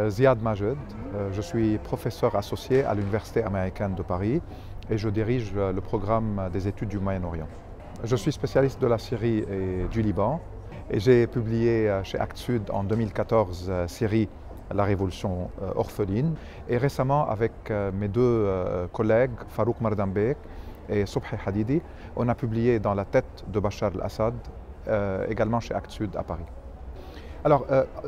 Ziad Majed, je suis professeur associé à l'Université américaine de Paris et je dirige le programme des études du Moyen-Orient. Je suis spécialiste de la Syrie et du Liban et j'ai publié chez Actes Sud en 2014 Syrie, la révolution orpheline, et récemment avec mes deux collègues Farouk Mardambek et Subhi Hadidi, on a publié Dans la tête de Bachar el-Assad, également chez Actes Sud à Paris. Alors,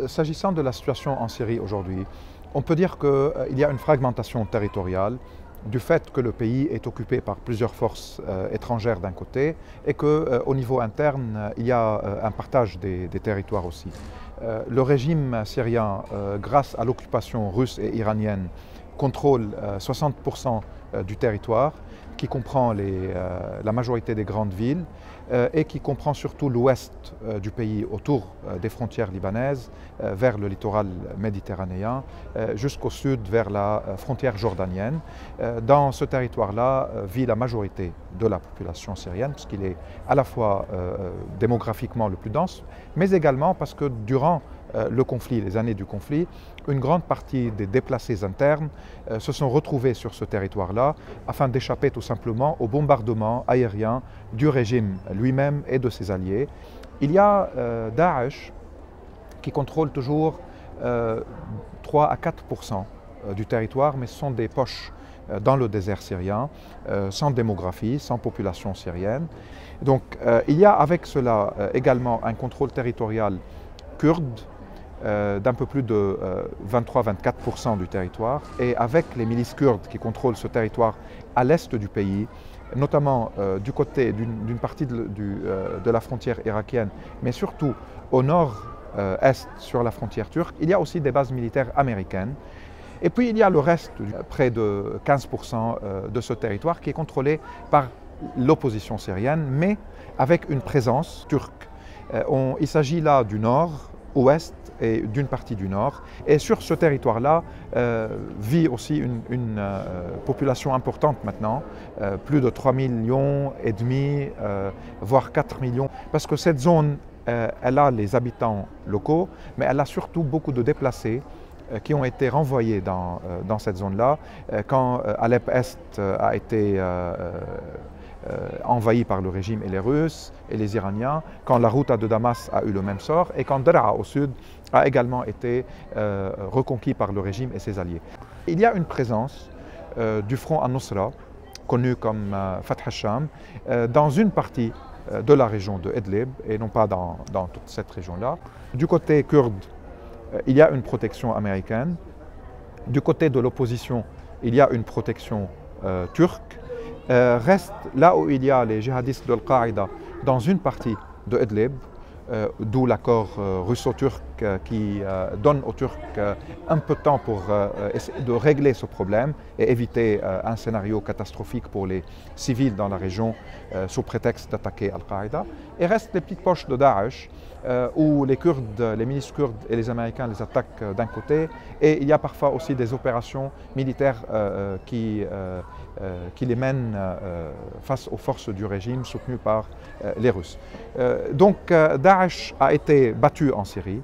s'agissant de la situation en Syrie aujourd'hui, on peut dire qu'il y a une fragmentation territoriale du fait que le pays est occupé par plusieurs forces étrangères d'un côté et qu'au niveau interne, il y a un partage des territoires aussi. Le régime syrien, grâce à l'occupation russe et iranienne, contrôle 60% du territoire, qui comprend la majorité des grandes villes et qui comprend surtout l'ouest du pays autour des frontières libanaises, vers le littoral méditerranéen, jusqu'au sud vers la frontière jordanienne. Dans ce territoire-là vit la majorité de la population syrienne, parce qu'il est à la fois démographiquement le plus dense, mais également parce que durant le conflit, les années du conflit, une grande partie des déplacés internes se sont retrouvés sur ce territoire-là afin d'échapper tout simplement au bombardement aérien du régime lui-même et de ses alliés. Il y a Daesh qui contrôle toujours 3 à 4% du territoire, mais ce sont des poches dans le désert syrien, sans démographie, sans population syrienne. Donc il y a avec cela également un contrôle territorial kurde d'un peu plus de 23-24% du territoire, et avec les milices kurdes qui contrôlent ce territoire à l'est du pays, notamment du côté d'une partie de la frontière irakienne, mais surtout au nord-est sur la frontière turque, il y a aussi des bases militaires américaines. Et puis il y a le reste, près de 15% de ce territoire qui est contrôlé par l'opposition syrienne, mais avec une présence turque. Il s'agit là du nord, ouest et d'une partie du nord. Et sur ce territoire-là vit aussi une population importante maintenant, plus de 3,5 millions, voire 4 millions, parce que cette zone, elle a les habitants locaux, mais elle a surtout beaucoup de déplacés qui ont été renvoyés dans cette zone-là. Quand Alep-Est a été envahi par le régime et les Russes et les Iraniens, quand la Ghouta de Damas a eu le même sort, et quand Daraa au sud a également été reconquis par le régime et ses alliés. Il y a une présence du front al-Nusra, connu comme Fath al-Sham, dans une partie de la région de Idlib, et non pas dans toute cette région-là. Du côté kurde, il y a une protection américaine. Du côté de l'opposition, il y a une protection turque. Reste là où il y a les djihadistes de Al-Qaïda dans une partie de Idlib, d'où l'accord russo-turc qui donne aux Turcs un peu de temps pour essayer de régler ce problème et éviter un scénario catastrophique pour les civils dans la région sous prétexte d'attaquer Al-Qaïda. Et restent les petites poches de Daesh où les Kurdes, les milices kurdes et les Américains les attaquent d'un côté, et il y a parfois aussi des opérations militaires qui les mènent face aux forces du régime soutenues par les Russes. Donc Daesh a été battu en Syrie,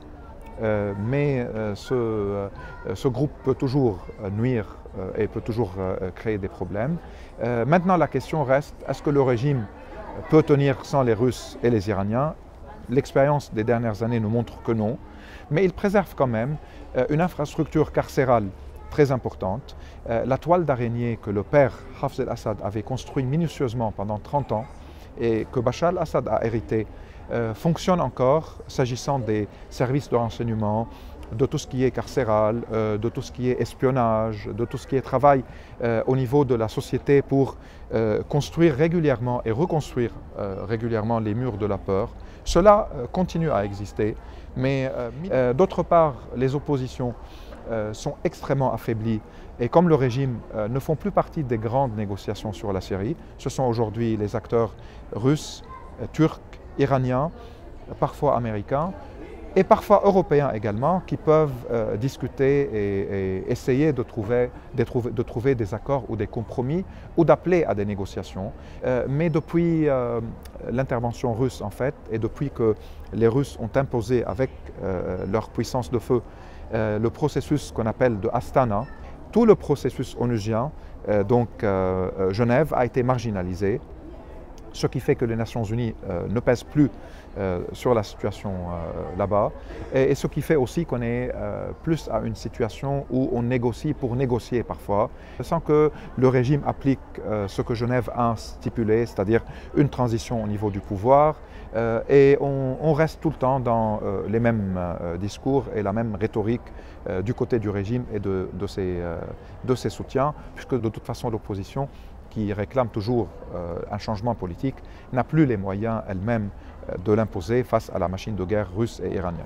mais ce groupe peut toujours nuire et peut toujours créer des problèmes. Maintenant la question reste, est-ce que le régime peut tenir sans les Russes et les Iraniens? L'expérience des dernières années nous montre que non, mais il préserve quand même une infrastructure carcérale très importante. La toile d'araignée que le père Hafez el-Assad avait construite minutieusement pendant 30 ans et que Bachar el-Assad a hérité fonctionne encore s'agissant des services de renseignement, de tout ce qui est carcéral, de tout ce qui est espionnage, de tout ce qui est travail au niveau de la société pour construire régulièrement et reconstruire régulièrement les murs de la peur. Cela continue à exister, mais d'autre part, les oppositions sont extrêmement affaiblies et comme le régime ne font plus partie des grandes négociations sur la Syrie, ce sont aujourd'hui les acteurs russes, turcs, iraniens, parfois américains, et parfois européens également, qui peuvent discuter et essayer de trouver des accords ou des compromis ou d'appeler à des négociations. Mais depuis l'intervention russe, en fait, et depuis que les Russes ont imposé avec leur puissance de feu le processus qu'on appelle de Astana. Tout le processus onusien, Genève, a été marginalisé, ce qui fait que les Nations Unies ne pèsent plus sur la situation là-bas, et ce qui fait aussi qu'on est plus à une situation où on négocie pour négocier parfois, sans que le régime applique ce que Genève a stipulé, c'est-à-dire une transition au niveau du pouvoir, et on reste tout le temps dans les mêmes discours et la même rhétorique du côté du régime et de ses soutiens, puisque de toute façon l'opposition, qui réclame toujours un changement politique, n'a plus les moyens elle-même de l'imposer face à la machine de guerre russe et iranienne.